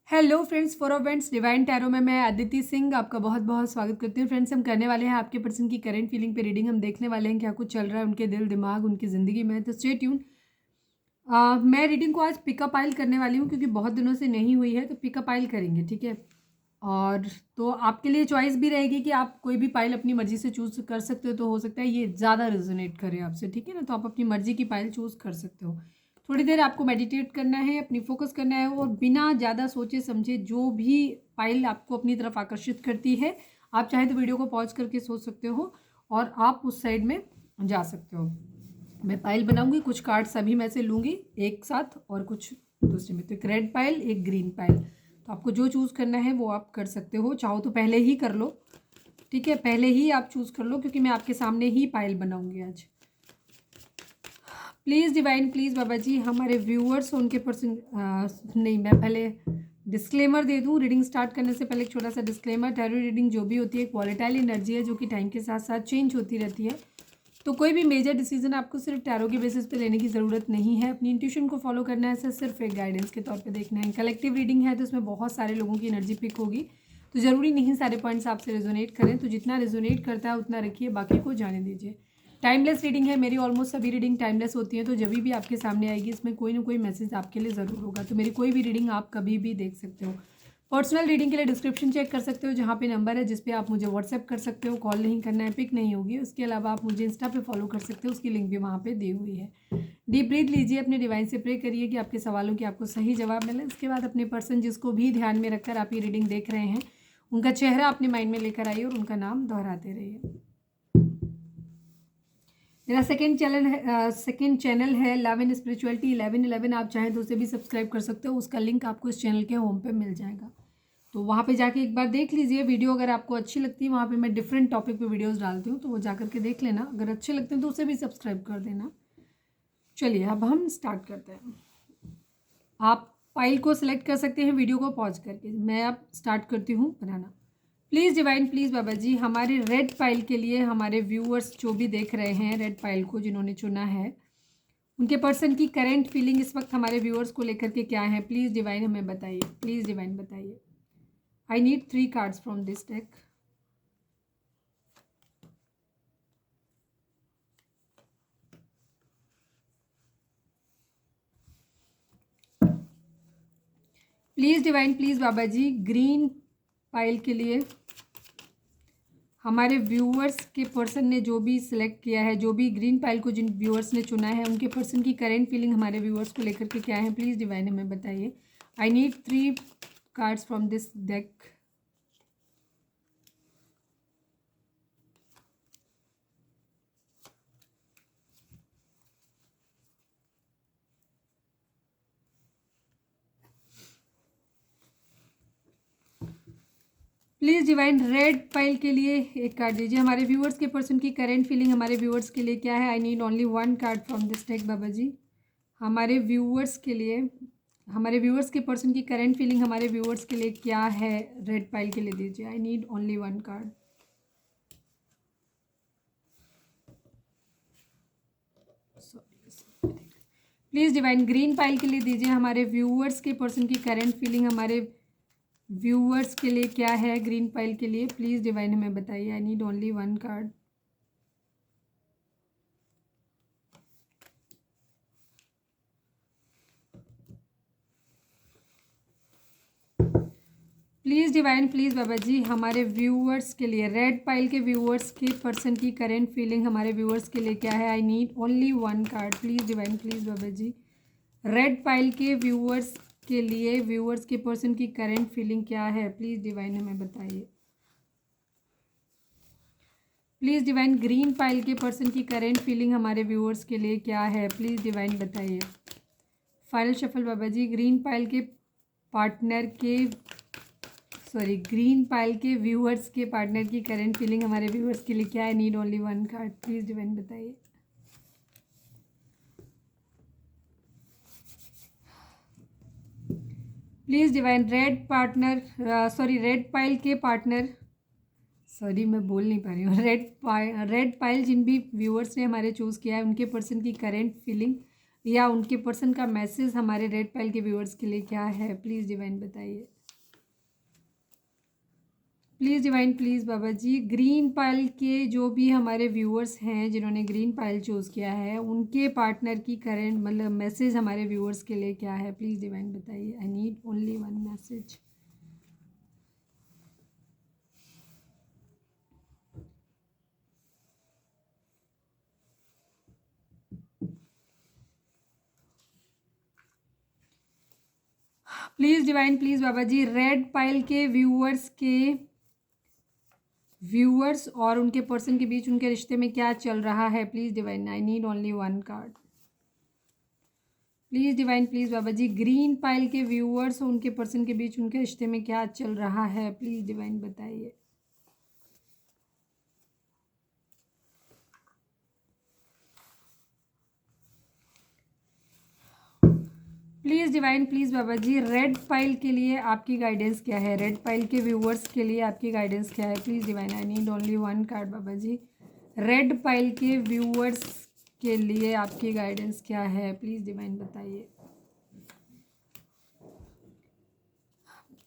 Hello friends, for events divine tarot में मैं अदिति सिंह आपका बहुत बहुत स्वागत करती हूँ। फ्रेंड्स, हम करने वाले हैं आपके पर्सन की करंट फीलिंग पे रीडिंग। हम देखने वाले हैं क्या कुछ चल रहा है उनके दिल दिमाग उनकी ज़िंदगी में। तो स्टे ट्यून। मैं रीडिंग को आज पिकअप आइल करने वाली हूँ क्योंकि बहुत दिनों से नहीं हुई है, तो पिकअप आइल करेंगे, ठीक है। और तो आपके लिए चॉइस भी रहेगी कि आप कोई भी पाइल अपनी मर्जी से चूज़ कर सकते हो। तो हो सकता है ये ज़्यादा रेजोनेट करे आपसे, ठीक है ना। तो आप अपनी मर्जी की पाइल चूज़ कर सकते हो। थोड़ी देर आपको मेडिटेट करना है, अपनी फोकस करना है और बिना ज़्यादा सोचे समझे जो भी पाइल आपको अपनी तरफ आकर्षित करती है, आप चाहे तो वीडियो को पॉज करके सोच सकते हो और आप उस साइड में जा सकते हो। मैं पाइल बनाऊंगी, कुछ कार्ड्स अभी मैं से लूँगी एक साथ और कुछ दूसरे में। तो एक रेड पाइल, एक ग्रीन पाइल। तो आपको जो चूज़ करना है वो आप कर सकते हो। चाहो तो पहले ही कर लो, ठीक है, पहले ही आप चूज़ कर लो क्योंकि मैं आपके सामने ही पाइल बनाऊंगी आज। प्लीज़ डिवाइन, प्लीज़ बाबा जी, हमारे व्यूअर्स उनके पर्सन नहीं, मैं पहले डिस्क्लेमर दे दूं। रीडिंग स्टार्ट करने से पहले एक छोटा सा डिस्क्लेमर। टैरो रीडिंग जो भी होती है एक वॉलेटाइल एनर्जी है जो कि टाइम के साथ साथ चेंज होती रहती है। तो कोई भी मेजर डिसीजन आपको सिर्फ टैरो के बेसिस पे लेने की ज़रूरत नहीं है। अपनी इंट्यूशन को फॉलो करना है, सिर्फ एक गाइडेंस के तौर पे देखना है। कलेक्टिव रीडिंग है तो इसमें बहुत सारे लोगों की एनर्जी पिक होगी, तो ज़रूरी नहीं सारे पॉइंट्स आपसे रेजोनेट करें। तो जितना रेजोनेट करता है उतना रखिए, बाकी को जाने दीजिए। टाइमलेस रीडिंग है, मेरी ऑलमोस्ट सभी रीडिंग टाइमलेस होती है। तो जब भी आपके सामने आएगी इसमें कोई ना कोई मैसेज आपके लिए ज़रूर होगा। तो मेरी कोई भी रीडिंग आप कभी भी देख सकते हो। पर्सनल रीडिंग के लिए डिस्क्रिप्शन चेक कर सकते हो, जहाँ पे नंबर है जिस पे आप मुझे व्हाट्सएप कर सकते हो। कॉल नहीं करना है, पिक नहीं होगी। उसके अलावा आप मुझे इंस्टा पे फॉलो कर सकते हो, उसकी लिंक भी वहाँ पे दी हुई है। डीप ब्रीथ लीजिए, अपने डिवाइन से प्रे करिए कि आपके सवालों की आपको सही जवाब मिले। उसके बाद अपने पर्सन जिसको भी ध्यान में रखकर आप ये रीडिंग देख रहे हैं उनका चेहरा अपने माइंड में लेकर आइए और उनका नाम दोहराते रहिए। मेरा सेकंड चैनल है लव एंड स्पिरिचुअलिटी 1111। आप चाहें तो उसे भी सब्सक्राइब कर सकते हो, उसका लिंक आपको इस चैनल के होम पे मिल जाएगा। तो वहाँ पे जाके एक बार देख लीजिए वीडियो, अगर आपको अच्छी लगती है। वहाँ पे मैं डिफरेंट टॉपिक पे वीडियोस डालती हूँ, तो वो जा करके देख लेना। अगर अच्छे लगते हैं तो उसे भी सब्सक्राइब कर देना। चलिए अब हम स्टार्ट करते हैं। आप फाइल को सिलेक्ट कर सकते हैं वीडियो को पॉज करके। मैं अब स्टार्ट करती हूँ बनाना। प्लीज़ डिवाइन, प्लीज़ बाबा जी, हमारे रेड फाइल के लिए हमारे व्यूअर्स जो भी देख रहे हैं रेड फाइल को जिन्होंने चुना है, उनके पर्सन की करेंट फीलिंग इस वक्त हमारे व्यूअर्स को लेकर के क्या है। प्लीज़ डिवाइन हमें बताइए, प्लीज़ डिवाइन बताइए। I need 3 cards from this deck. Please divine, please Baba ji, green pile के लिए हमारे व्यूअर्स के पर्सन ने जो भी सिलेक्ट किया है, जो भी ग्रीन फाइल को जिन व्यूअर्स ने चुना है, उनके पर्सन की करेंट फीलिंग हमारे व्यूअर्स को लेकर के क्या है। प्लीज़ डिवाइन हमें बताइए। I need 3 cards from this deck. Please divine red file के लिए एक कार्ड दीजिए। हमारे व्यूअर्स के पर्सन की करेंट फीलिंग हमारे व्यूअर्स के लिए क्या है। I need only 1 card from this deck Baba ji. हमारे व्यूअर्स के लिए, हमारे व्यूअर्स के पर्सन की करेंट फीलिंग हमारे व्यूअर्स के लिए क्या है, रेड फाइल के लिए दीजिए। आई need only 1 card. Please divine green pile के लिए दीजिए। हमारे व्यूअर्स के पर्सन की करेंट फीलिंग हमारे व्यूअर्स के लिए क्या है, ग्रीन फाइल के लिए। प्लीज़ डिवाइन हमें बताइए। I need only 1 card. Please divine, please बाबा जी, हमारे व्यूअर्स के लिए रेड फाइल के व्यूअर्स के पर्सन की करेंट फीलिंग हमारे व्यूअर्स के लिए क्या है। I need only 1 card. Please divine, please Baba ji, red file के व्यूअर्स के लिए व्यूअर्स के पर्सन की करेंट फीलिंग क्या है। प्लीज़ डिवाइन हमें बताइए। प्लीज़ डिवाइन ग्रीन फाइल के पर्सन की करेंट फीलिंग हमारे व्यूअर्स के लिए क्या है। प्लीज़ डिवाइन बताइए। फाइनल शफल बाबा जी, ग्रीन फाइल के पार्टनर के ग्रीन फाइल के व्यूअर्स के पार्टनर की करंट फीलिंग हमारे व्यूअर्स के लिए क्या है। Need only 1 card. Please divine बताइए। प्लीज़ डिवाइन रेड फाइल के पार्टनर, मैं बोल नहीं पा रही हूँ। रेड फाइल जिन भी व्यूअर्स ने हमारे चूज़ किया है उनके पर्सन की करेंट फीलिंग या उनके पर्सन का मैसेज हमारे रेड फाइल के व्यूअर्स के लिए क्या है। प्लीज़ डिवाइन बताइए। Please divine please Baba ji, green pile के जो भी हमारे व्यूअर्स हैं जिन्होंने ग्रीन पाइल चूज़ किया है उनके पार्टनर की करंट मतलब मैसेज हमारे व्यूअर्स के लिए क्या है, प्लीज़ डिवाइन बताइए। I need only one message. Please divine please Baba ji, red pile के व्यूअर्स और उनके पर्सन के बीच उनके रिश्ते में क्या चल रहा है, please divine. I need only one card. Please divine please Baba ji, green pile के व्यूअर्स और उनके पर्सन के बीच उनके रिश्ते में क्या चल रहा है, प्लीज़ डिवाइन बताइए। Please divine please Baba ji, red pile के लिए आपकी गाइडेंस क्या है, रेड पाइल के व्यूअर्स के लिए आपकी गाइडेंस क्या है, please divine. I need only one card बाबा जी। रेड पाइल के व्यूअर्स के लिए आपकी गाइडेंस क्या है, प्लीज़ डिवाइन बताइए।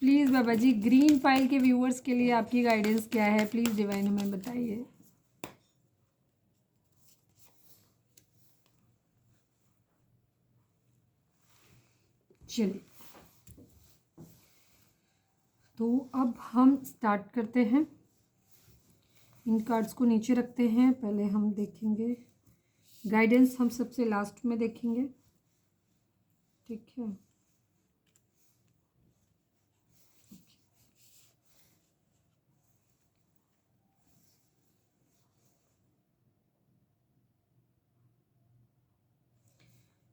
Please Baba ji, green pile के व्यूअर्स के लिए आपकी गाइडेंस क्या है, प्लीज़ डिवाइन हमें बताइए। चलिए, तो अब हम स्टार्ट करते हैं। इन कार्ड्स को नीचे रखते हैं। पहले हम देखेंगे गाइडेंस, हम सबसे लास्ट में देखेंगे, ठीक है।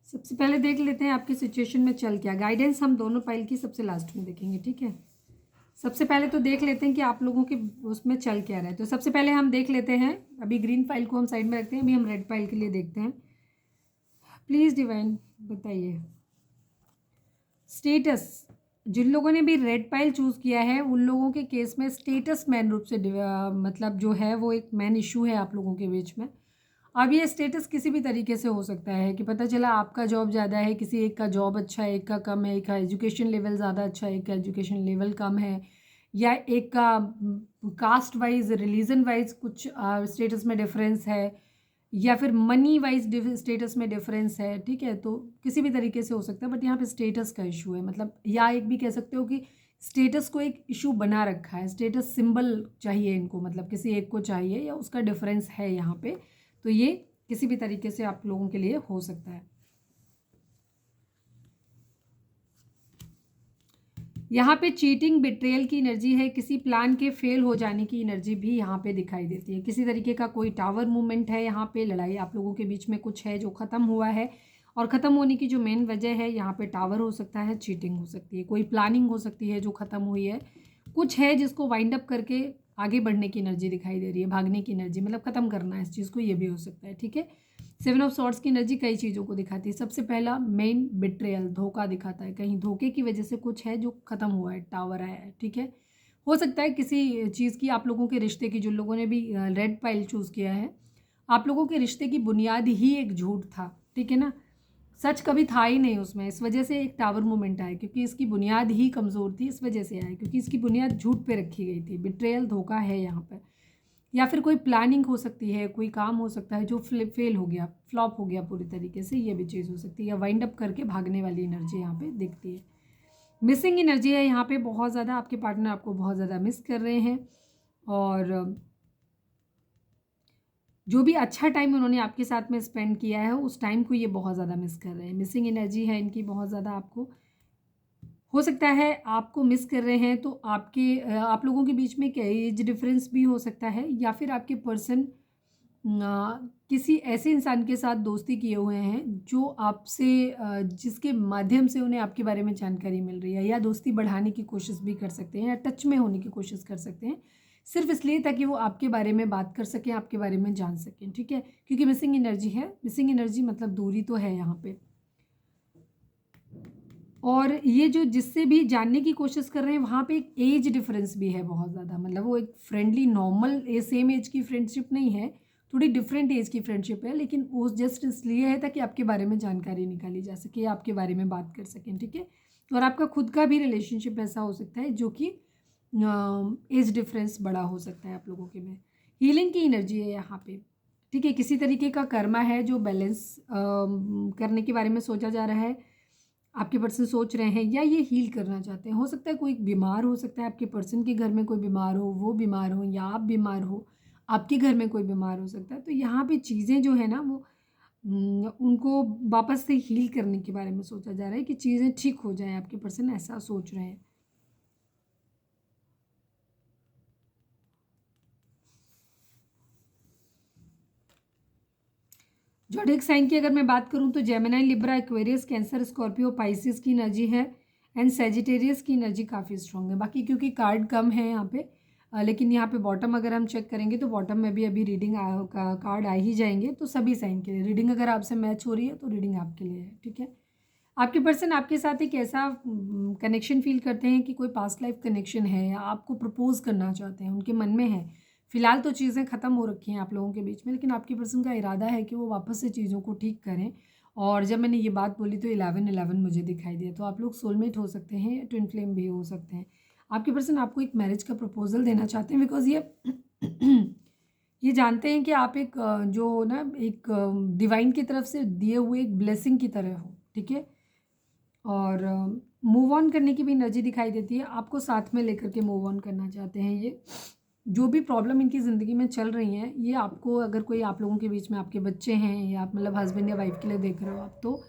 सबसे पहले देख लेते हैं आपकी सिचुएशन में चल क्या। गाइडेंस हम दोनों पाइल की सबसे लास्ट में देखेंगे, ठीक है। सबसे पहले तो देख लेते हैं कि आप लोगों के उसमें चल क्या रहा है। तो सबसे पहले हम देख लेते हैं, अभी ग्रीन पाइल को हम साइड में रखते हैं, अभी हम रेड पाइल के लिए देखते हैं। प्लीज़ डिवाइन बताइए स्टेटस। जिन लोगों ने भी रेड पाइल चूज़ किया है उन लोगों के केस में स्टेटस मैन रूप से मतलब जो है वो एक मैन इशू है आप लोगों के बीच में। अब ये स्टेटस किसी भी तरीके से हो सकता है कि पता चला आपका जॉब ज़्यादा है, किसी एक का जॉब अच्छा है, एक का कम है, एक का एजुकेशन लेवल ज़्यादा अच्छा है, एक का एजुकेशन लेवल कम है, या एक का कास्ट वाइज रिलीजन वाइज कुछ स्टेटस में डिफरेंस है, या फिर मनी वाइज स्टेटस में डिफरेंस है, ठीक है। तो किसी भी तरीके से हो सकता है, बट यहाँ पे स्टेटस का इशू है, मतलब या एक भी कह सकते हो कि स्टेटस को एक इशू बना रखा है। स्टेटस सिंबल चाहिए इनको, मतलब किसी एक को चाहिए या उसका डिफरेंस है यहाँ पे। तो ये किसी भी तरीके से आप लोगों के लिए हो सकता है। यहाँ पे चीटिंग बिट्रेयल की एनर्जी है, किसी प्लान के फेल हो जाने की एनर्जी भी यहाँ पे दिखाई देती है। किसी तरीके का कोई टावर मूवमेंट है, यहाँ पे लड़ाई आप लोगों के बीच में कुछ है जो ख़त्म हुआ है, और ख़त्म होने की जो मेन वजह है यहाँ पे टावर हो सकता है, चीटिंग हो सकती है, कोई प्लानिंग हो सकती है जो ख़त्म हुई है, कुछ है जिसको वाइंड अप करके आगे बढ़ने की एनर्जी दिखाई दे रही है, भागने की एनर्जी, मतलब ख़त्म करना है इस चीज़ को, ये भी हो सकता है, ठीक है। 7 ऑफ सॉर्ड्स की एनर्जी कई चीज़ों को दिखाती है। सबसे पहला मेन बिट्रेयल, धोखा दिखाता है, कहीं धोखे की वजह से कुछ है जो ख़त्म हुआ है, टावर आया है, ठीक है। हो सकता है किसी चीज़ की आप लोगों के रिश्ते की, जो लोगों ने भी रेड पाइल चूज़ किया है, आप लोगों के रिश्ते की बुनियाद ही एक झूठ था, ठीक है ना। सच कभी था ही नहीं उसमें, इस वजह से एक टावर मूवमेंट आया, क्योंकि इसकी बुनियाद ही कमज़ोर थी, इस वजह से आया, क्योंकि इसकी बुनियाद झूठ पे रखी गई थी। बिट्रेयल धोखा है यहाँ पर, या फिर कोई प्लानिंग हो सकती है, कोई काम हो सकता है जो फेल हो गया, फ्लॉप हो गया पूरी तरीके से, ये भी चीज़ हो सकती है, या वाइंड अप करके भागने वाली एनर्जी यहाँ पे दिखती है। मिसिंग एनर्जी है यहाँ पे बहुत ज़्यादा, आपके पार्टनर आपको बहुत ज़्यादा मिस कर रहे हैं, और जो भी अच्छा टाइम उन्होंने आपके साथ में स्पेंड किया है उस टाइम को ये बहुत ज़्यादा मिस कर रहे हैं। मिसिंग एनर्जी है इनकी बहुत ज़्यादा, आपको हो सकता है आपको मिस कर रहे हैं, तो आप लोगों के बीच में क्या एज डिफरेंस भी हो सकता है, या फिर आपके पर्सन किसी ऐसे इंसान के साथ दोस्ती किए हुए हैं जो आपसे जिसके माध्यम से उन्हें आपके बारे में जानकारी मिल रही है, या दोस्ती बढ़ाने की कोशिश भी कर सकते हैं, या टच में होने की कोशिश कर सकते हैं, सिर्फ इसलिए ताकि वो आपके बारे में बात कर सकें, आपके बारे में जान सकें, ठीक है। क्योंकि मिसिंग एनर्जी है, मिसिंग एनर्जी मतलब दूरी तो है यहाँ पे, और ये जो जिससे भी जानने की कोशिश कर रहे हैं वहाँ पे एक एज डिफरेंस भी है बहुत ज़्यादा, मतलब वो एक फ्रेंडली नॉर्मल सेम एज की फ्रेंडशिप नहीं है, थोड़ी डिफरेंट एज की फ्रेंडशिप है, लेकिन वो जस्ट इसलिए है ताकि आपके बारे में जानकारी निकाली जा सके, आपके बारे में बात कर सकें, ठीक है। और आपका खुद का भी रिलेशनशिप ऐसा हो सकता है जो कि एज डिफरेंस बड़ा हो सकता है आप लोगों के में। हीलिंग की एनर्जी है यहाँ पे, ठीक है। किसी तरीके का कर्मा है जो बैलेंस करने के बारे में सोचा जा रहा है, आपके पर्सन सोच रहे हैं, या ये हील करना चाहते हैं। हो सकता है कोई बीमार हो सकता है, आपके पर्सन के घर में कोई बीमार हो, वो बीमार हो, या आप बीमार हो, आपके घर में कोई बीमार हो सकता है। तो यहाँ पे चीज़ें जो है ना वो उनको वापस से हील करने के बारे में सोचा जा रहा है कि चीज़ें ठीक हो जाएं, आपके पर्सन ऐसा सोच रहे हैं। ज़ोडिएक साइन की अगर मैं बात करूं तो Gemini, Libra, Aquarius, cancer, Scorpio, Pisces की एनर्जी है एंड सेजिटेरियस की एनर्जी काफ़ी स्ट्रॉन्ग है। बाकी क्योंकि कार्ड कम है यहाँ पे, लेकिन यहाँ पे बॉटम अगर हम चेक करेंगे तो बॉटम में भी अभी रीडिंग कार्ड आ ही जाएंगे। तो सभी साइन के लिए रीडिंग अगर आपसे मैच हो रही है तो रीडिंग आपके लिए है, ठीक है। आपके पर्सन आपके साथ एक ऐसा कनेक्शन फील करते हैं कि कोई पास्ट लाइफ कनेक्शन है, या आपको प्रपोज करना चाहते हैं, उनके मन में है। फिलहाल तो चीज़ें ख़त्म हो रखी हैं आप लोगों के बीच में, लेकिन आपके पर्सन का इरादा है कि वो वापस से चीज़ों को ठीक करें। और जब मैंने ये बात बोली तो 11-11 मुझे दिखाई दिया। तो आप लोग सोलमेट हो सकते हैं या ट्विन फ्लेम भी हो सकते हैं। आपके पर्सन आपको एक मैरिज का प्रपोजल देना चाहते हैं, बिकॉज ये जानते हैं कि आप एक जो ना एक डिवाइन की तरफ से दिए हुए एक ब्लेसिंग की तरह हो, ठीक है। और मूव ऑन करने की भी एनर्जी दिखाई देती है, आपको साथ में लेकर के मूव ऑन करना चाहते हैं। ये जो भी प्रॉब्लम इनकी ज़िंदगी में चल रही हैं, ये आपको, अगर कोई आप लोगों के बीच में आपके बच्चे हैं, या आप मतलब हस्बैंड या वाइफ के लिए देख रहे हो आप तो,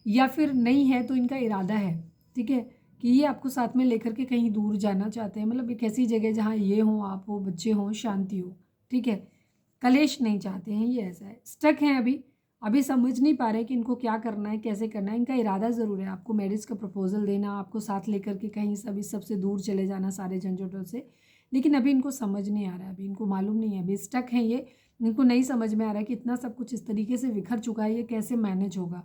या फिर नहीं है तो इनका इरादा है, ठीक है, कि ये आपको साथ में लेकर के कहीं दूर जाना चाहते हैं। मतलब एक ऐसी जगह जहाँ ये हो, आप हो, बच्चे हों, शांति हो, ठीक है। कलेश नहीं चाहते हैं, ये ऐसा है। स्टक हैं अभी समझ नहीं पा रहे कि इनको क्या करना है, कैसे करना है। इनका इरादा ज़रूर है आपको मैरिज का प्रपोजल देना, आपको साथ लेकर के कहीं सभी सबसे दूर चले जाना सारे झंझटों से, लेकिन अभी इनको समझ नहीं आ रहा है, अभी इनको मालूम नहीं है, अभी स्टक हैं ये। इनको नहीं समझ में आ रहा है कि इतना सब कुछ इस तरीके से बिखर चुका है, ये कैसे मैनेज होगा।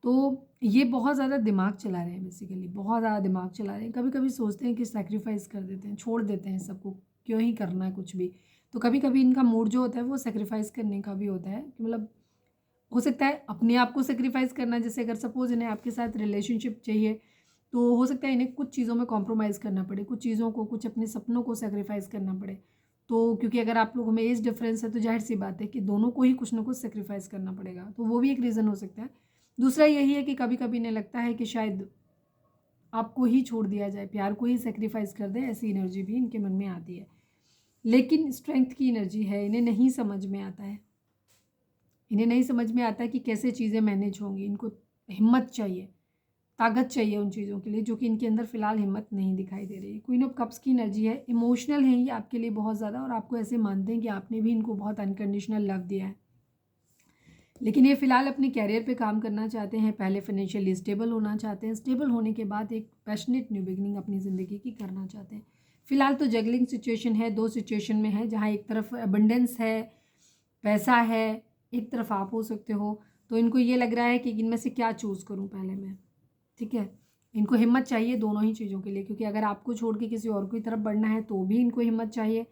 तो ये बहुत ज़्यादा दिमाग चला रहे हैं, बेसिकली बहुत ज़्यादा दिमाग चला रहे हैं। कभी कभी सोचते हैं कि सेक्रीफाइस कर देते हैं, छोड़ देते हैं सबको, क्यों ही करना है कुछ भी। तो कभी कभी इनका मूड जो होता है वो सेक्रीफाइस करने का भी होता है, कि मतलब हो सकता है अपने आप को सेक्रीफाइस करना। जैसे अगर सपोज इन्हें आपके साथ रिलेशनशिप चाहिए, तो हो सकता है इन्हें कुछ चीज़ों में कॉम्प्रोमाइज़ करना पड़े, कुछ चीज़ों को, कुछ अपने सपनों को सेक्रीफाइस करना पड़े। तो क्योंकि अगर आप लोगों में एज डिफरेंस है तो जाहिर सी बात है कि दोनों को ही कुछ ना कुछ सेक्रीफाइस करना पड़ेगा, तो वो भी एक रीज़न हो सकता है। दूसरा यही है कि कभी कभी इन्हें लगता है कि शायद आपको ही छोड़ दिया जाए, प्यार को ही सेक्रीफाइस कर दे, ऐसी एनर्जी भी इनके मन में आती है। लेकिन स्ट्रेंथ की एनर्जी है, इन्हें नहीं समझ में आता है, इन्हें नहीं समझ में आता कि कैसे चीज़ें मैनेज होंगी। इनको हिम्मत चाहिए, ताकत चाहिए उन चीज़ों के लिए, जो कि इनके अंदर फ़िलहाल हिम्मत नहीं दिखाई दे रही है। क्वीन ऑफ कप्स की एनर्जी है, इमोशनल है ये आपके लिए बहुत ज़्यादा, और आपको ऐसे मानते हैं कि आपने भी इनको बहुत अनकंडीशनल लव दिया है। लेकिन ये फ़िलहाल अपने कैरियर पे काम करना चाहते हैं, पहले फाइनेंशियली स्टेबल होना चाहते हैं, स्टेबल होने के बाद एक पैशनेट न्यू बिगनिंग अपनी ज़िंदगी की करना चाहते हैं। फ़िलहाल तो जगलिंग सिचुएशन है, दो सिचुएशन में है, जहाँ एक तरफ अबंडेंस है, पैसा है, एक तरफ आप हो सकते हो। तो इनको ये लग रहा है कि इनमें से क्या चूज़ करूँ पहले मैं, ठीक है। इनको हिम्मत चाहिए दोनों ही चीज़ों के लिए, क्योंकि अगर आपको छोड़ के किसी और की तरफ बढ़ना है तो भी इनको हिम्मत चाहिए,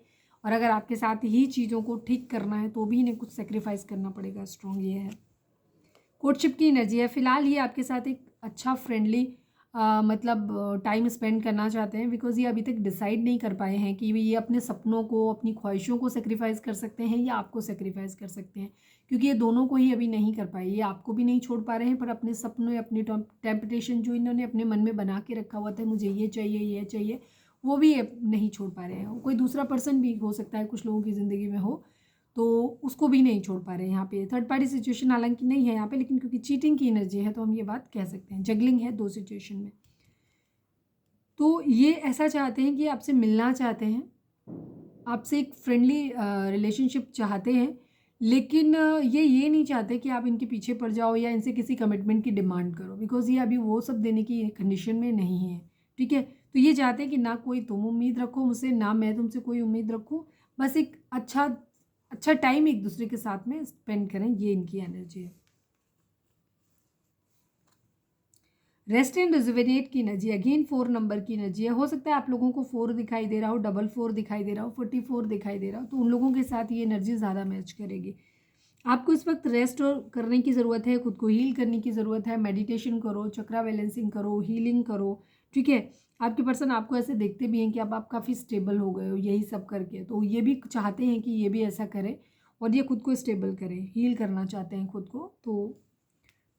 और अगर आपके साथ ही चीज़ों को ठीक करना है तो भी इन्हें कुछ सेक्रीफाइस करना पड़ेगा। स्ट्रॉन्ग ये है। कोर्टशिप की एनर्जी है, फिलहाल ये आपके साथ एक अच्छा फ्रेंडली मतलब टाइम स्पेंड करना चाहते हैं, बिकॉज ये अभी तक डिसाइड नहीं कर पाए हैं कि ये अपने सपनों को, अपनी ख्वाहिशों को सेक्रीफाइस कर सकते हैं या आपको सेक्रीफाइस कर सकते हैं। क्योंकि ये दोनों को ही अभी नहीं कर पाए, ये आपको भी नहीं छोड़ पा रहे हैं, पर अपने सपनों, अपनी टेम्पटेशन जो इन्होंने अपने मन में बना के रखा हुआ था, मुझे ये चाहिए, वो भी ये नहीं छोड़ पा रहे हैं। कोई दूसरा पर्सन भी हो सकता है कुछ लोगों की ज़िंदगी में हो, तो उसको भी नहीं छोड़ पा रहे हैं। यहाँ पे थर्ड पार्टी सिचुएशन हालांकि नहीं है यहाँ पे, लेकिन क्योंकि चीटिंग की एनर्जी है तो हम ये बात कह सकते हैं। जगलिंग है दो सिचुएशन में, तो ये ऐसा चाहते हैं कि आपसे मिलना चाहते हैं, आपसे एक फ्रेंडली रिलेशनशिप चाहते हैं, लेकिन ये नहीं चाहते कि आप इनके पीछे पड़ जाओ या इनसे किसी कमिटमेंट की डिमांड करो, बिकॉज ये अभी वो सब देने की कंडीशन में नहीं है, ठीक है। तो ये चाहते हैं कि ना कोई तुम उम्मीद रखो मुझसे, ना मैं तुमसे कोई उम्मीद रखूँ, बस एक अच्छा टाइम एक दूसरे के साथ में स्पेंड करें, ये इनकी एनर्जी है। रेस्ट एंड रिजुवेनेट की एनर्जी, अगेन 4 नंबर की एनर्जी है। हो सकता है आप लोगों को 4 दिखाई दे रहा हो, 4 दिखाई दे रहा हो, 44 दिखाई दे रहा हो, तो उन लोगों के साथ ये एनर्जी ज़्यादा मैच करेगी। आपको इस वक्त रेस्ट और करने की ज़रूरत है, खुद को हील करने की ज़रूरत है। मेडिटेशन करो, चक्रा बैलेंसिंग करो, हीलिंग करो, ठीक है। आपके पर्सन आपको ऐसे देखते भी हैं कि अब आप काफ़ी स्टेबल हो गए हो यही सब करके, तो ये भी चाहते हैं कि ये भी ऐसा करें और ये खुद को स्टेबल करें, हील करना चाहते हैं खुद को। तो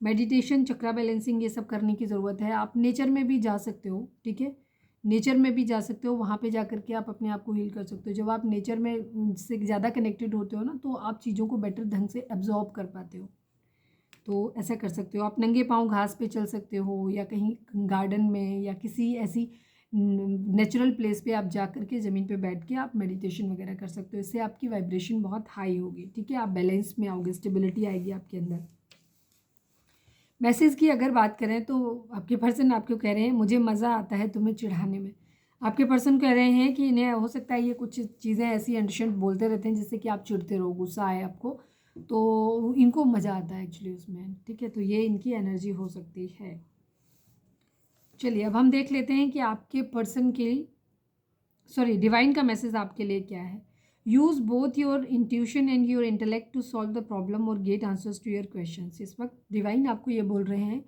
मेडिटेशन, चक्रा बैलेंसिंग, ये सब करने की ज़रूरत है। आप नेचर में भी जा सकते हो, ठीक है, नेचर में भी जा सकते हो, वहाँ पे जा करके आप अपने आप को हील कर सकते हो। जब आप नेचर में से ज़्यादा कनेक्टेड होते हो ना, तो आप चीज़ों को बेटर ढंग से एब्जॉर्ब कर पाते हो। तो ऐसा कर सकते हो आप। नंगे पाँव घास पे चल सकते हो, या कहीं गार्डन में या किसी ऐसी नेचुरल प्लेस पे आप जा करके ज़मीन पे बैठ के आप मेडिटेशन वगैरह कर सकते हो। इससे आपकी वाइब्रेशन बहुत हाई होगी, ठीक है, आप बैलेंस में आओगे, स्टेबिलिटी आएगी आपके अंदर। मैसेज की अगर बात करें तो आपके पर्सन आपको कह रहे हैं मुझे मज़ा आता है तुम्हें चिढ़ाने में। आपके पर्सन कह रहे हैं कि इन्हें हो सकता है ये कुछ चीज़ें ऐसी अंडरस्टैंड बोलते रहते हैं जिससे कि आप चिढ़ते रहो, गुस्सा आए आपको, तो इनको मज़ा आता है एक्चुअली उसमें, ठीक है। तो ये इनकी एनर्जी हो सकती है। चलिए अब हम देख लेते हैं कि आपके पर्सन के डिवाइन का मैसेज आपके लिए क्या है। Use both your intuition and your intellect to solve the problem और get answers to your question. इस वक्त डिवाइन आपको ये बोल रहे हैं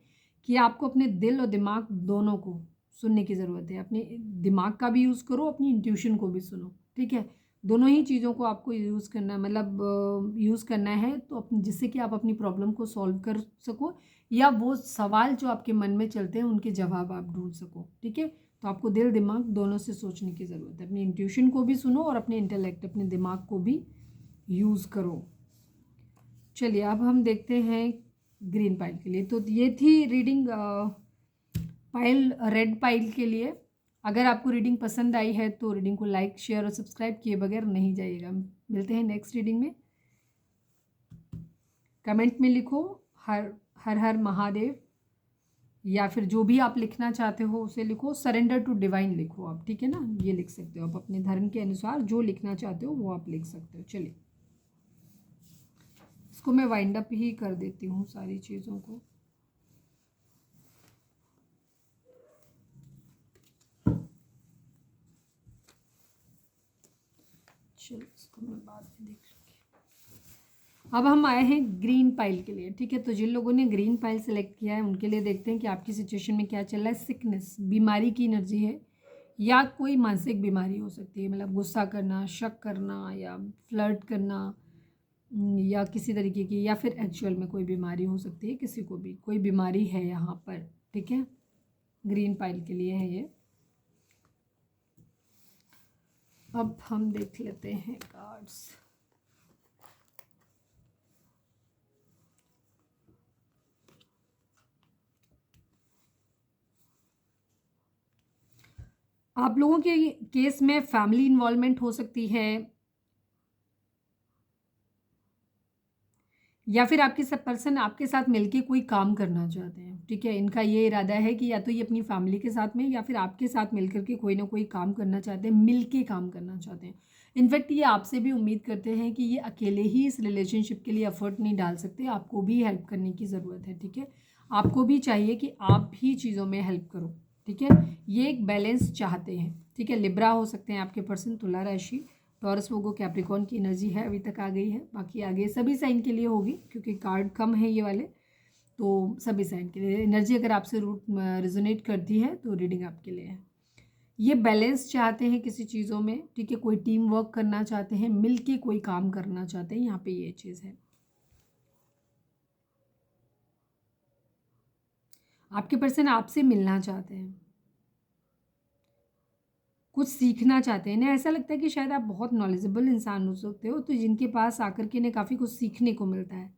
कि आपको अपने दिल और दिमाग दोनों को सुनने की ज़रूरत है। अपने दिमाग का भी यूज़ करो, अपनी इंट्यूशन को भी सुनो, ठीक है। दोनों ही चीज़ों को आपको यूज़ करना है, मतलब यूज़ करना है, तो अपनी जिससे कि आप अपनी प्रॉब्लम को सॉल्व कर सको, या वो सवाल जो आपके मन में चलते हैं उनके जवाब आप ढूंढ सको, ठीक है। तो आपको दिल दिमाग दोनों से सोचने की ज़रूरत है। अपनी इंट्यूशन को भी सुनो और अपने इंटेलेक्ट, अपने दिमाग को भी यूज़ करो। चलिए अब हम देखते हैं ग्रीन पाइल के लिए। तो ये थी रीडिंग पाइल, रेड पाइल के लिए। अगर आपको रीडिंग पसंद आई है तो रीडिंग को लाइक, शेयर और सब्सक्राइब किए बगैर नहीं जाइएगा। मिलते हैं नेक्स्ट रीडिंग में। कमेंट में लिखो हर हर हर महादेव, या फिर जो भी आप लिखना चाहते हो उसे लिखो। सरेंडर टू डिवाइन लिखो आप, ठीक है ना, ये लिख सकते हो आप अपने धर्म के अनुसार, जो लिखना चाहते हो वो आप लिख सकते हो। चलिए इसको मैं वाइंड अप ही कर देती हूँ सारी चीज़ों को। चलो इसको मैं बाद में देख लूँगी। अब हम आए हैं ग्रीन पाइल के लिए, ठीक है। तो जिन लोगों ने ग्रीन पाइल सेलेक्ट किया है उनके लिए देखते हैं कि आपकी सिचुएशन में क्या चल रहा है। सिकनेस, बीमारी की एनर्जी है, या कोई मानसिक बीमारी हो सकती है, मतलब गुस्सा करना, शक करना, या फ्लर्ट करना, या किसी तरीके की, या फिर एक्चुअल में कोई बीमारी हो सकती है, किसी को भी कोई बीमारी है यहाँ पर, ठीक है। ग्रीन पाइल के लिए है ये। अब हम देख लेते हैं कार्ड्स। आप लोगों के केस में फैमिली इन्वॉल्वमेंट हो सकती है, या फिर आपके सब पर्सन आपके साथ मिलके कोई काम करना चाहते हैं, ठीक है। इनका ये इरादा है कि या तो ये अपनी फैमिली के साथ में या फिर आपके साथ मिलकर के कोई ना कोई काम करना चाहते हैं, मिलके काम करना चाहते हैं। इनफैक्ट ये आपसे भी उम्मीद करते हैं कि ये अकेले ही इस रिलेशनशिप के लिए एफर्ट नहीं डाल सकते, आपको भी हेल्प करने की ज़रूरत है, ठीक है। आपको भी चाहिए कि आप भी चीज़ों में हेल्प करो, ठीक है। ये एक बैलेंस चाहते हैं, ठीक है। लिब्रा हो सकते हैं आपके पर्सन, तुला राशि, टॉरस, वोगो, कैप्रिकॉर्न की एनर्जी है, अभी तक आ गई है। बाकी आगे सभी साइन के लिए होगी क्योंकि कार्ड कम है ये वाले, तो सभी साइन के लिए एनर्जी अगर आपसे रूट रिजोनेट करती है तो रीडिंग आपके लिए है। ये बैलेंस चाहते हैं किसी चीज़ों में, ठीक है। कोई टीम वर्क करना चाहते हैं, मिल के कोई काम करना चाहते हैं, यहाँ पे ये चीज़ है। आपके पर्सन आपसे मिलना चाहते हैं, कुछ सीखना चाहते हैं। इन्हें ऐसा लगता है कि शायद आप बहुत नॉलेजेबल इंसान हो सकते हो, तो जिनके पास आकर के इन्हें काफ़ी कुछ सीखने को मिलता है।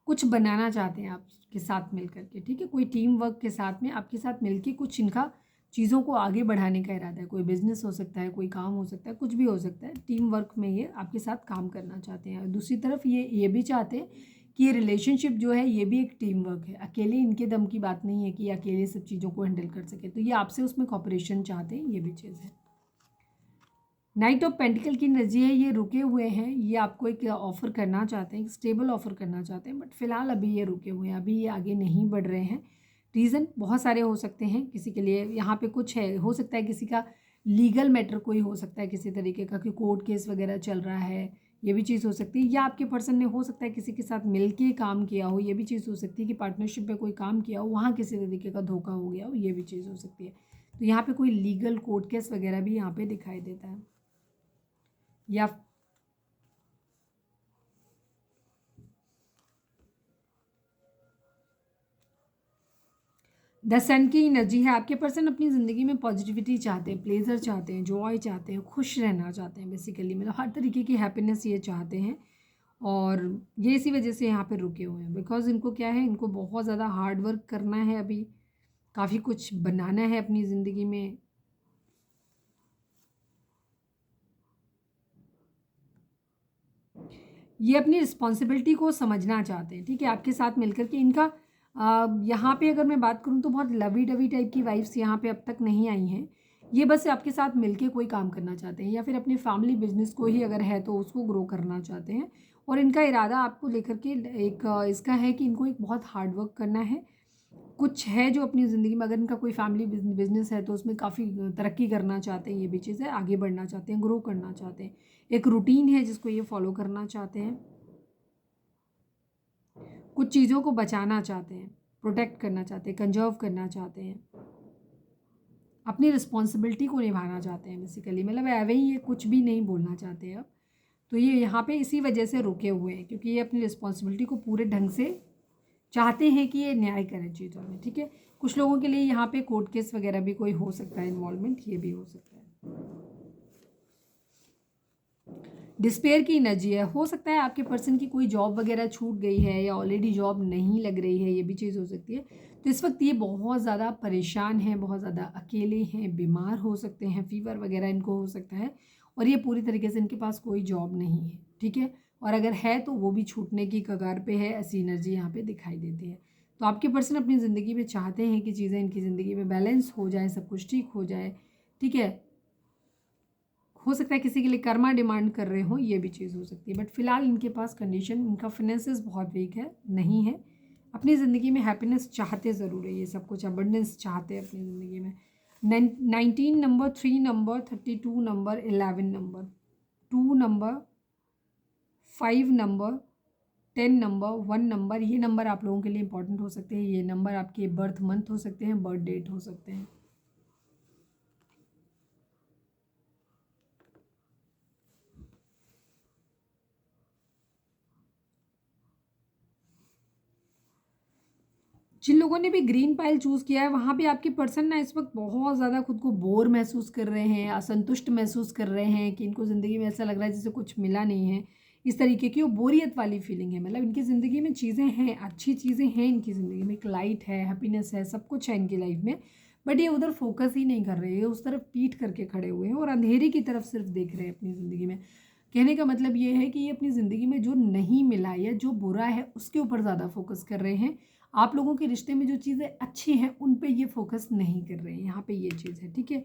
कुछ बनाना चाहते हैं आपके साथ मिल करके, ठीक है। कोई टीम वर्क के साथ में आपके साथ मिलके कुछ इनका चीज़ों को आगे बढ़ाने का इरादा है। कोई बिजनेस हो सकता है, कोई काम हो सकता है, कुछ भी हो सकता है। टीम वर्क में ये आपके साथ काम करना चाहते हैं। और दूसरी तरफ ये भी चाहते हैं कि ये रिलेशनशिप जो है ये भी एक टीम वर्क है। अकेले इनके दम की बात नहीं है कि ये अकेले सब चीज़ों को हैंडल कर सके, तो ये आपसे उसमें कॉपरेशन चाहते हैं, ये भी चीज़ है। नाइट ऑफ पेंटिकल की एनर्जी है, ये रुके हुए हैं, ये आपको एक ऑफ़र करना चाहते हैं, एक स्टेबल ऑफ़र करना चाहते हैं, बट फिलहाल अभी ये रुके हुए हैं, अभी ये आगे नहीं बढ़ रहे हैं। रीज़न बहुत सारे हो सकते हैं, किसी के लिए यहाँ पे कुछ है, हो सकता है किसी का लीगल मैटर कोई हो सकता है किसी तरीके का, कि कोर्ट केस वगैरह चल रहा है, ये भी चीज़ हो सकती है। या आपके पर्सन ने हो सकता है किसी के साथ मिल के काम किया हो, ये भी चीज़ हो सकती है कि पार्टनरशिप में कोई काम किया हो, वहाँ किसी तरीके का धोखा हो गया हो, ये भी चीज़ हो सकती है। तो यहाँ पे कोई लीगल कोर्ट केस वगैरह भी यहाँ पे दिखाई देता है। या द सन की एनर्जी है, आपके पर्सन अपनी ज़िंदगी में पॉजिटिविटी चाहते हैं, प्लेजर चाहते हैं, जॉय चाहते हैं, खुश रहना चाहते हैं, बेसिकली मतलब हर तरीके की हैप्पीनेस ये चाहते हैं। और ये इसी वजह से यहाँ पे रुके हुए हैं, बिकॉज इनको क्या है, इनको बहुत ज़्यादा हार्ड वर्क करना है, अभी काफ़ी कुछ बनाना है अपनी ज़िंदगी में। ये अपनी रिस्पॉन्सिबिलिटी को समझना चाहते हैं, ठीक है, आपके साथ मिलकर के। इनका यहाँ पे अगर मैं बात करूँ तो बहुत लवी डवी टाइप की वाइफ्स यहाँ पे अब तक नहीं आई हैं। ये बस आपके साथ मिलके कोई काम करना चाहते हैं, या फिर अपने फैमिली बिजनेस को ही अगर है तो उसको ग्रो करना चाहते हैं। और इनका इरादा आपको लेकर के एक इसका है कि इनको एक बहुत हार्ड वर्क करना है। कुछ है जो अपनी ज़िंदगी में, अगर इनका कोई फैमिली बिजनेस है तो उसमें काफ़ी तरक्की करना चाहते हैं, ये भी चीज़ है, आगे बढ़ना चाहते हैं, ग्रो करना चाहते हैं। एक रूटीन है जिसको ये फॉलो करना चाहते हैं। कुछ चीज़ों को बचाना चाहते हैं, प्रोटेक्ट करना चाहते हैं, कंजर्व करना चाहते हैं, अपनी रिस्पॉन्सिबिलिटी को निभाना चाहते हैं, बेसिकली मतलब ऐवे ही ये कुछ भी नहीं बोलना चाहते हैं अब। तो ये यहाँ पे इसी वजह से रुके हुए हैं, क्योंकि ये अपनी रिस्पॉन्सिबिलिटी को पूरे ढंग से चाहते हैं कि ये न्याय करें चीज़ों में, ठीक है। कुछ लोगों के लिए यहाँ पे कोर्ट केस वगैरह भी कोई हो सकता है, इन्वॉल्वमेंट ये भी हो सकता है। डिस्पेयर की एनर्जी है, हो सकता है आपके पर्सन की कोई जॉब वगैरह छूट गई है या ऑलरेडी जॉब नहीं लग रही है, ये भी चीज़ हो सकती है। तो इस वक्त ये बहुत ज़्यादा परेशान हैं, बहुत ज़्यादा अकेले हैं, बीमार हो सकते हैं, फीवर वगैरह इनको हो सकता है। और ये पूरी तरीके से इनके पास कोई जॉब नहीं है, ठीक है, और अगर है तो वो भी छूटने की कगार पे है, ऐसी एनर्जी यहाँ पे दिखाई देती है। तो आपके पर्सन अपनी ज़िंदगी में चाहते हैं कि चीज़ें इनकी ज़िंदगी में बैलेंस हो जाए, सब कुछ ठीक हो जाए, ठीक है। हो सकता है किसी के लिए कर्मा डिमांड कर रहे हो, ये भी चीज़ हो सकती है। बट फिलहाल इनके पास कंडीशन, इनका फाइनेंसेस बहुत वीक है, नहीं है। अपनी ज़िंदगी में हैप्पीनेस चाहते ज़रूर है, ये सब कुछ अबंडेंस चाहते हैं अपनी ज़िंदगी में। 19 number, 3 number, 32 number, 11 number, 2 number, 5 number, 10 number, 1 number, ये नंबर आप लोगों के लिए इंपॉर्टेंट हो सकते हैं। ये नंबर आपके बर्थ मंथ हो सकते हैं, बर्थ डेट हो सकते हैं। जिन लोगों ने भी ग्रीन पाइल चूज़ किया है, वहाँ पे आपके पर्सन ना इस वक्त बहुत ज़्यादा खुद को बोर महसूस कर रहे हैं, असंतुष्ट महसूस कर रहे हैं, कि इनको ज़िंदगी में ऐसा लग रहा है जैसे कुछ मिला नहीं है, इस तरीके की वो बोरियत वाली फीलिंग है। मतलब इनकी ज़िंदगी में चीज़ें हैं, अच्छी चीज़ें हैं इनकी ज़िंदगी में, एक लाइट है, हैप्पीनेस है, सब कुछ है इनकी लाइफ में। बट ये उधर फोकस ही नहीं कर रहे हैं, उस तरफ पीठ करके खड़े हुए हैं और अंधेरे की तरफ सिर्फ देख रहे हैं अपनी ज़िंदगी में। कहने का मतलब ये है कि ये अपनी ज़िंदगी में जो नहीं मिला या जो बुरा है उसके ऊपर ज़्यादा फोकस कर रहे हैं। आप लोगों के रिश्ते में जो चीज़ें अच्छी हैं उन पे ये फोकस नहीं कर रहे हैं, यहाँ पे ये चीज़ है, ठीक है।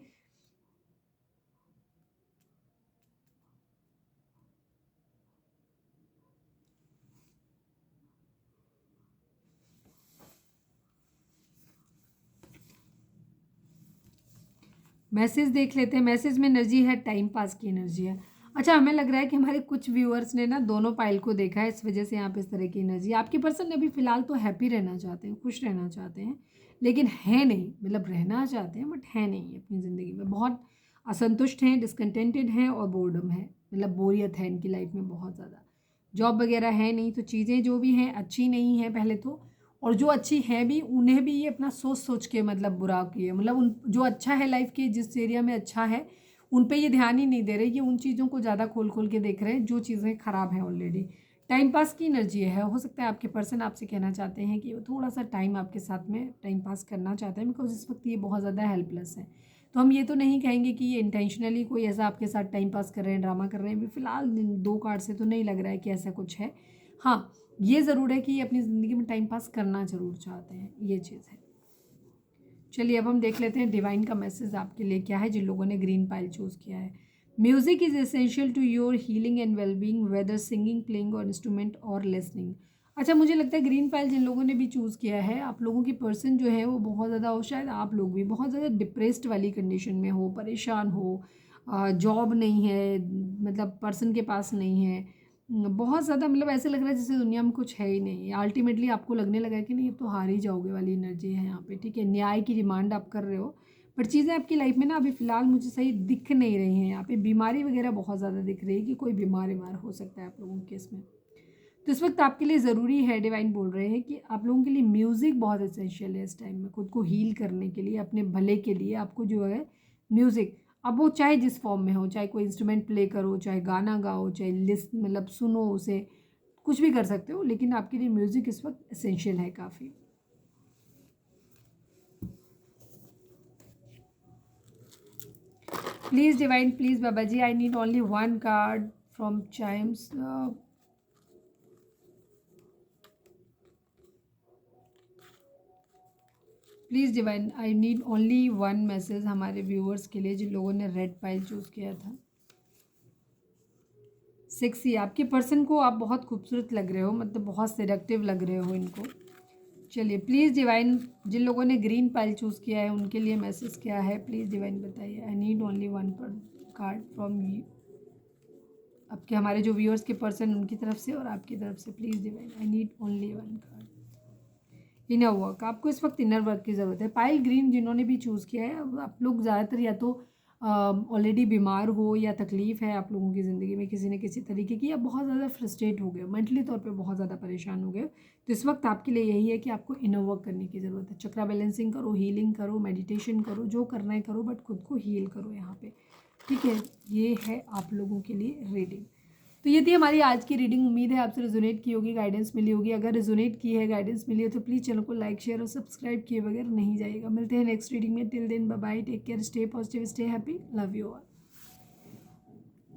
मैसेज देख लेते हैं। मैसेज में एनर्जी है, टाइम पास की एनर्जी है। अच्छा, हमें लग रहा है कि हमारे कुछ व्यूअर्स ने ना दोनों पाइल को देखा है, इस वजह से यहाँ पे इस तरह की एनर्जी। आपके पर्सन अभी फिलहाल तो हैप्पी रहना चाहते हैं, खुश रहना चाहते हैं, लेकिन है नहीं, मतलब रहना चाहते हैं बट है नहीं, अपनी ज़िंदगी में बहुत असंतुष्ट हैं, डिसकंटेंटेड हैं और बोर्डम है, मतलब बोरियत है इनकी लाइफ में बहुत ज़्यादा। जॉब वगैरह है नहीं, तो चीज़ें जो भी हैं अच्छी नहीं हैं पहले तो, और जो अच्छी है भी उन्हें भी ये अपना सोच सोच के मतलब बुरा किए, मतलब उन जो अच्छा है लाइफ के, जिस एरिया में अच्छा है उन पे ये ध्यान ही नहीं दे रहे, ये उन चीज़ों को ज़्यादा खोल खोल के देख रहे हैं जो चीज़ें ख़राब हैं ऑलरेडी। टाइम पास की एनर्जी है, हो सकता है आपके पर्सन आपसे कहना चाहते हैं कि वो थोड़ा सा टाइम आपके साथ में टाइम पास करना चाहते हैं, बिकॉज इस वक्त ये बहुत ज़्यादा हेल्पलेस है। तो हम ये तो नहीं कहेंगे कि ये इंटेंशनली कोई ऐसा आपके साथ टाइम पास कर रहे हैं, ड्रामा कर रहे हैं, अभी फ़िलहाल दो कार्ड से तो नहीं लग रहा है कि ऐसा कुछ है। हाँ, ये ज़रूर है कि ये अपनी ज़िंदगी में टाइम पास करना ज़रूर चाहते हैं, ये चीज़ है। चलिए अब हम देख लेते हैं डिवाइन का मैसेज आपके लिए क्या है, जिन लोगों ने ग्रीन पाइल चूज़ किया है। Music is essential to your healing and wellbeing, whether singing, playing or instrument or listening. अच्छा, मुझे लगता है ग्रीन पाइल जिन लोगों ने भी चूज़ किया है, आप लोगों की पर्सन जो है वो बहुत ज़्यादा, और शायद आप लोग भी बहुत ज़्यादा डिप्रेस्ड वाली कंडीशन में हो, परेशान हो, जॉब नहीं है, मतलब पर्सन के पास नहीं है, बहुत ज़्यादा मतलब ऐसे लग रहा है जैसे दुनिया में कुछ है ही नहीं। अल्टीमेटली आपको लगने लगा है कि नहीं अब तो हार ही जाओगे वाली एनर्जी है यहाँ पे, ठीक है। न्याय की डिमांड आप कर रहे हो, बट चीज़ें आपकी लाइफ में ना अभी फ़िलहाल मुझे सही दिख नहीं रही हैं। यहाँ पे बीमारी वगैरह बहुत ज़्यादा दिख रही है कि कोई बीमार हो सकता है आप लोगों के इसमें। तो इस वक्त आपके लिए ज़रूरी है, डिवाइन बोल रहे हैं कि आप लोगों के लिए म्यूज़िक बहुत एसेंशियल है इस टाइम में, खुद को हील करने के लिए, अपने भले के लिए आपको जो है म्यूज़िक, अब वो चाहे जिस फॉर्म में हो, चाहे कोई इंस्ट्रूमेंट प्ले करो, चाहे गाना गाओ, चाहे लिस्ट मतलब सुनो उसे, कुछ भी कर सकते हो, लेकिन आपके लिए म्यूज़िक इस वक्त एसेंशियल है काफ़ी। Please divine, please Baba ji, I need only one card from chimes. Please divine, I need only one message हमारे व्यूअर्स के लिए जिन लोगों ने रेड पाइल चूज़ किया था। सेक्सी, आपके पर्सन को आप बहुत खूबसूरत लग रहे हो, मतलब बहुत सेडक्टिव लग रहे हो इनको। चलिए प्लीज़ डिवाइन, जिन लोगों ने ग्रीन पाइल चूज़ किया है उनके लिए मैसेज क्या है, प्लीज़ डिवाइन बताइए। I need only one card from you, आपके हमारे जो व्यूअर्स के पर्सन उनकी तरफ से और आपकी तरफ से। Please divine, I need only one card. Inner work, आपको इस वक्त इनर वर्क की ज़रूरत है। पाइल ग्रीन जिन्होंने भी चूज़ किया है, अब आप लोग ज़्यादातर या तो ऑलरेडी बीमार हो या तकलीफ़ है आप लोगों की ज़िंदगी में किसी न किसी तरीके की, या बहुत ज़्यादा फ्रस्ट्रेट हो गए, मेंटली तौर पे बहुत ज़्यादा परेशान हो गए। तो इस वक्त आपके लिए यही है कि आपको इनर वर्क करने की ज़रूरत है। चक्रा बैलेंसिंग करो, हीलिंग करो, मेडिटेशन करो, जो करना है करो, बट खुद को हील करो यहाँ पे, ठीक है। ये है आप लोगों के लिए रीडिंग। तो ये थी हमारी आज की रीडिंग। उम्मीद है आपसे रेजोनेट की होगी, गाइडेंस मिली होगी। अगर रेजोनेट की है, गाइडेंस मिली है, तो प्लीज़ चैनल को लाइक, शेयर और सब्सक्राइब किए बगैर नहीं जाइएगा। मिलते हैं नेक्स्ट रीडिंग में। Till then bye bye, take care, stay positive, stay happy, love you all.